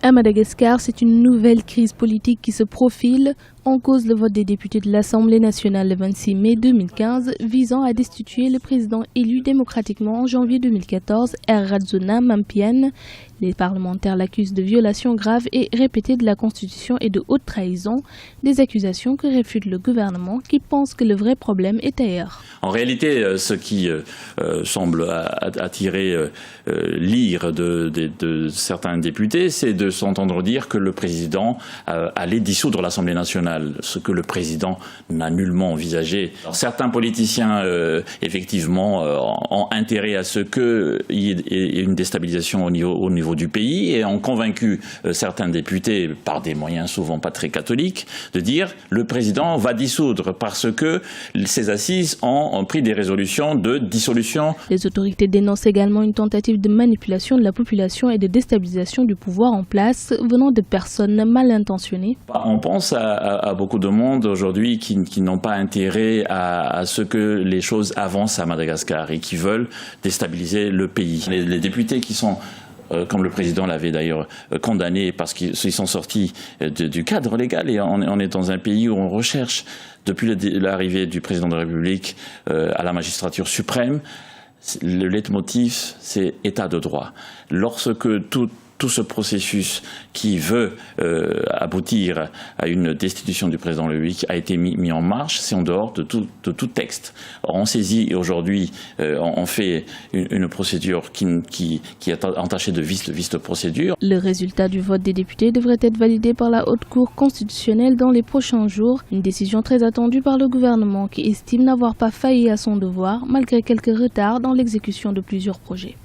À Madagascar, c'est une nouvelle crise politique qui se profile. En cause le vote des députés de l'Assemblée nationale le 26 mai 2015 visant à destituer le président élu démocratiquement en janvier 2014, Radzona Mampiane. Les parlementaires l'accusent de violations graves et répétées de la Constitution et de haute trahison, des accusations que réfute le gouvernement qui pense que le vrai problème est ailleurs. En réalité, ce qui semble attirer l'ire de certains députés, c'est de s'entendre dire que le président allait dissoudre l'Assemblée nationale, ce que le président n'a nullement envisagé. Alors, certains politiciens, effectivement, ont intérêt à ce qu'il y ait une déstabilisation au niveau du pays et ont convaincu certains députés, par des moyens souvent pas très catholiques, de dire le président va dissoudre parce que ces assises ont pris des résolutions de dissolution. Les autorités dénoncent également une tentative de manipulation de la population et de déstabilisation du pouvoir en place venant de personnes mal intentionnées. On pense à beaucoup de monde aujourd'hui qui n'ont pas intérêt à ce que les choses avancent à Madagascar et qui veulent déstabiliser le pays. Les députés qui sont comme le président l'avait d'ailleurs condamné parce qu'ils sont sortis du cadre légal et on est dans un pays où on recherche, depuis l'arrivée du président de la République à la magistrature suprême, le leitmotiv c'est état de droit. Lorsque tout ce processus qui veut aboutir à une destitution du président de la République a été mis en marche, c'est en dehors de tout texte. Or, on saisit aujourd'hui, on fait une procédure qui est entachée de vice de procédure. Le résultat du vote des députés devrait être validé par la Haute Cour constitutionnelle dans les prochains jours. Une décision très attendue par le gouvernement qui estime n'avoir pas failli à son devoir malgré quelques retards dans l'exécution de plusieurs projets.